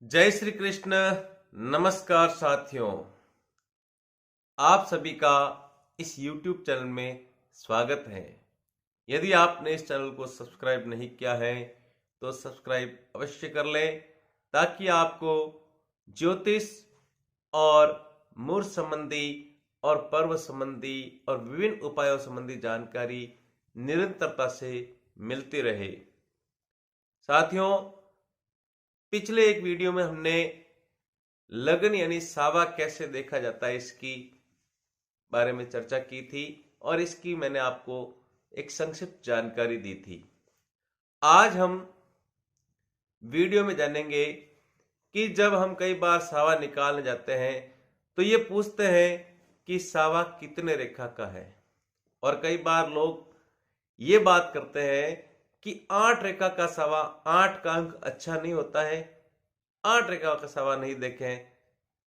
जय श्री कृष्ण। नमस्कार साथियों, आप सभी का इस YouTube चैनल में स्वागत है। यदि आपने इस चैनल को सब्सक्राइब नहीं किया है तो सब्सक्राइब अवश्य कर लें, ताकि आपको ज्योतिष और मुहूर्त संबंधी और पर्व संबंधी और विभिन्न उपायों संबंधी जानकारी निरंतरता से मिलती रहे। साथियों, पिछले एक वीडियो में हमने लगन यानी सावा कैसे देखा जाता है इसकी बारे में चर्चा की थी और इसकी मैंने आपको एक संक्षिप्त जानकारी दी थी। आज हम वीडियो में जानेंगे कि जब हम कई बार सावा निकालने जाते हैं तो ये पूछते हैं कि सावा कितने रेखा का है, और कई बार लोग ये बात करते हैं कि 8 रेखा का सावा, 8 का अंक अच्छा नहीं होता है, 8 रेखा का सावा नहीं देखें।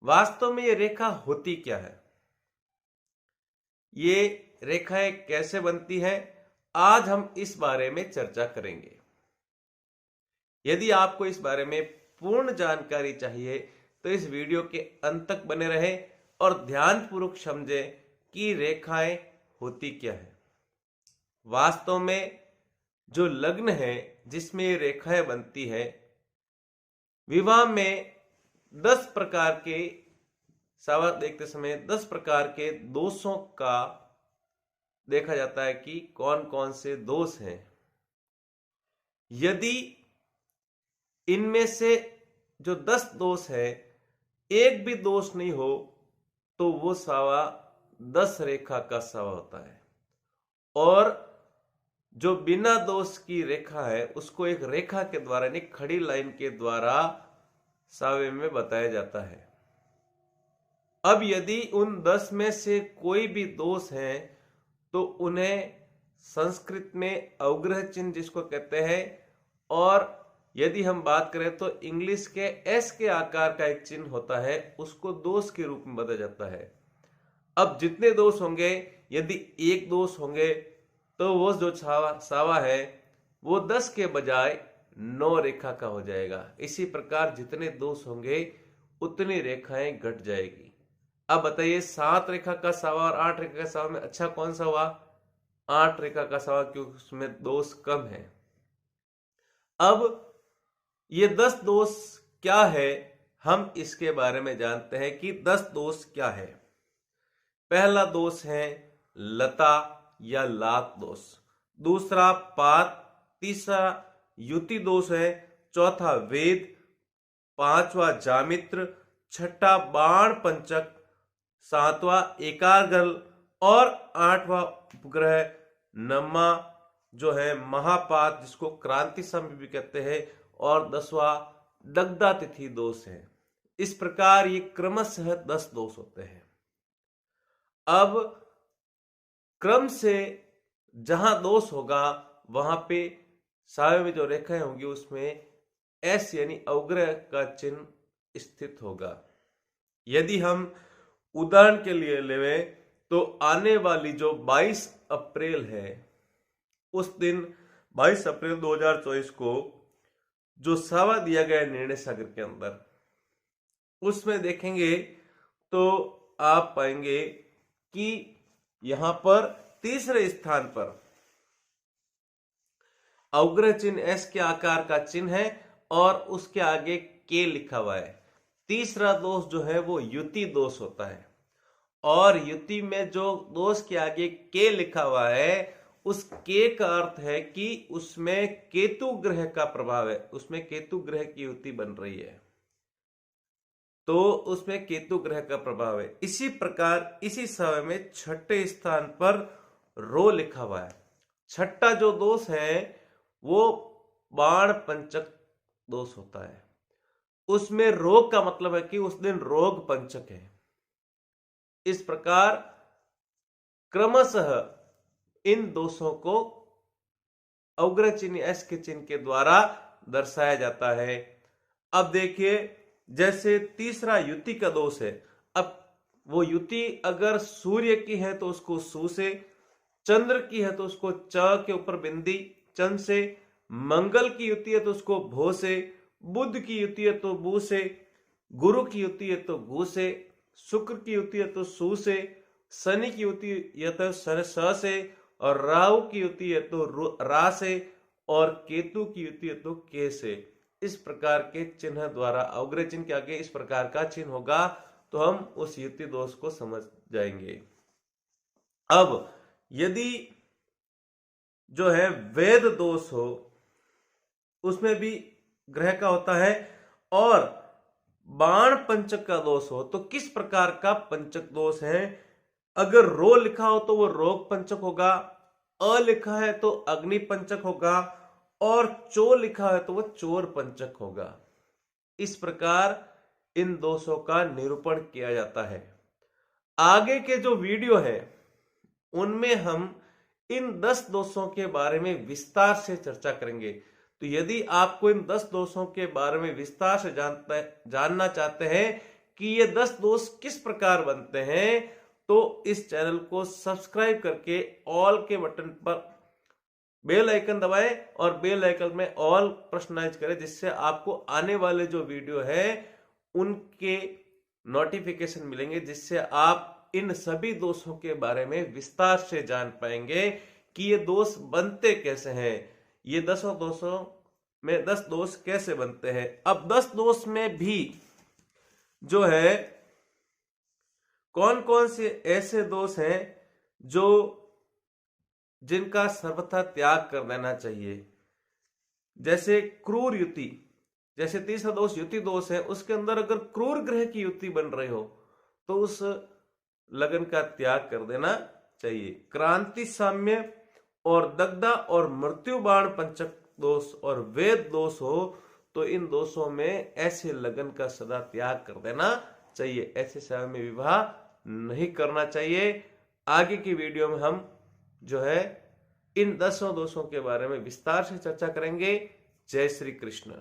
वास्तव में ये रेखा होती क्या है, ये रेखाएं कैसे बनती है, आज हम इस बारे में चर्चा करेंगे। यदि आपको इस बारे में पूर्ण जानकारी चाहिए तो इस वीडियो के अंत तक बने रहें और ध्यानपूर्वक समझें कि रेखाएं होती क्या है। वास्तव में जो लग्न है जिसमें ये रेखाएं बनती है, विवाह में 10 प्रकार के सावा देखते समय 10 प्रकार के दोषों का देखा जाता है कि कौन कौन से दोष हैं। यदि इनमें से जो 10 दोष है एक भी दोष नहीं हो तो वो सावा 10 रेखा का सावा होता है, और जो बिना दोष की रेखा है उसको एक रेखा के द्वारा, यानी खड़ी लाइन के द्वारा सावे में बताया जाता है। अब यदि उन 10 में से कोई भी दोष है तो उन्हें संस्कृत में अवग्रह चिन्ह जिसको कहते हैं, और यदि हम बात करें तो इंग्लिश के एस के आकार का एक चिन्ह होता है, उसको दोष के रूप में बताया जाता है। अब जितने दोष होंगे, यदि एक दोष होंगे तो वो जो सावा है वो 10 के बजाय 9 रेखा का हो जाएगा। इसी प्रकार जितने दोष होंगे उतनी रेखाएं घट जाएगी। अब बताइए, 7 रेखा का सावा और 8 रेखा का सावा में अच्छा कौन सा हुआ? 8 रेखा का सावा, क्योंकि उसमें दोष कम है। अब ये 10 दोष क्या है, हम इसके बारे में जानते हैं कि 10 दोष क्या है। पहला दोष है लता या लात दोष, दूसरा पात, तीसरा युति दोष है, चौथा वेद, पांचवा जामित्र, छठा बाण पंचक, सातवां एकाग्रल और 8वां उपग्रह नमा जो है महापात, जिसको क्रांति समय भी कहते हैं, और 10वां दग्धा तिथि दोष है। इस प्रकार ये क्रमशः 10 दोष होते हैं। अब क्रम से जहां दोष होगा वहां पे सावे में जो रेखाएं होंगी उसमें एस यानी अवग्रह का चिन्ह स्थित होगा। यदि हम उदाहरण के लिए लेवें तो आने वाली जो 22 अप्रैल है, उस दिन 22 अप्रैल 2024 को जो सावा दिया गया निर्णय सागर के अंदर, उसमें देखेंगे तो आप पाएंगे कि यहां पर तीसरे स्थान पर अवग्रह चिन्ह एस के आकार का चिन्ह है और उसके आगे के लिखा हुआ है। तीसरा दोष जो है वो युति दोष होता है, और युति में जो दोष के आगे के लिखा हुआ है उस के का अर्थ है कि उसमें केतु ग्रह का प्रभाव है, उसमें केतु ग्रह की युति बन रही है, तो उसमें केतु ग्रह का प्रभाव है। इसी प्रकार इसी समय में छठे स्थान पर रो लिखा हुआ है। छठा जो दोष है वो बाण पंचक दोष होता है, उसमें रोग का मतलब है कि उस दिन रोग पंचक है। इस प्रकार क्रमशः इन दोषों को अवग्रह चिन्ह एस के चिन्ह के द्वारा दर्शाया जाता है। अब देखिए, जैसे तीसरा युति का दोष है, अब वो युति अगर सूर्य की है तो उसको सु से, चंद्र की है तो उसको च के ऊपर बिंदी चंद से, मंगल की युति है तो उसको भो से, बुध की युति है तो बु से, गुरु की युति है तो गु से, शुक्र की युति है तो सु से, शनि की युति है तो स से, और राहु की युति है तो रा से, और केतु की युति है तो के से। इस प्रकार के चिन्ह द्वारा अवग्रह चिन्ह के आगे इस प्रकार का चिन्ह होगा तो हम उस युति दोष को समझ जाएंगे। अब यदि जो है वेद दोष हो, उसमें भी ग्रह का होता है, और बाण पंचक का दोष हो तो किस प्रकार का पंचक दोष है। अगर रो लिखा हो तो वो रोग पंचक होगा, अ लिखा है तो अग्नि पंचक होगा, और चो लिखा है तो वो चोर पंचक होगा। इस प्रकार इन दोषों का निरूपण किया जाता है। आगे के जो वीडियो है उनमें हम इन 10 दोषों के बारे में विस्तार से चर्चा करेंगे। तो यदि आपको इन 10 दोषों के बारे में विस्तार से जानना चाहते हैं कि ये 10 दोष किस प्रकार बनते हैं, तो इस चैनल को सब्सक्राइब करके ऑल के बटन पर बेल आइकन दबाएं और बेल आइकन में ऑल पर्सनलाइज करें, जिससे आपको आने वाले जो वीडियो है उनके नोटिफिकेशन मिलेंगे, जिससे आप इन सभी दोषों के बारे में विस्तार से जान पाएंगे कि ये दोष बनते कैसे हैं, ये 10 दोषों में 10 दोष कैसे बनते हैं। अब 10 दोष में भी जो है कौन कौन से ऐसे दोष हैं जो जिनका सर्वथा त्याग कर देना चाहिए। जैसे क्रूर युति, जैसे तीसरा दोष युति दोष है, उसके अंदर अगर क्रूर ग्रह की युति बन रही हो तो उस लगन का त्याग कर देना चाहिए। क्रांति साम्य और दग्धा और मृत्यु बाण पंचक दोष और वेद दोष हो तो इन दोषों में ऐसे लगन का सदा त्याग कर देना चाहिए। ऐसे समय में विवाह नहीं करना चाहिए। आगे की वीडियो में हम जो है इन 10 दोषों के बारे में विस्तार से चर्चा करेंगे। जय श्री कृष्ण।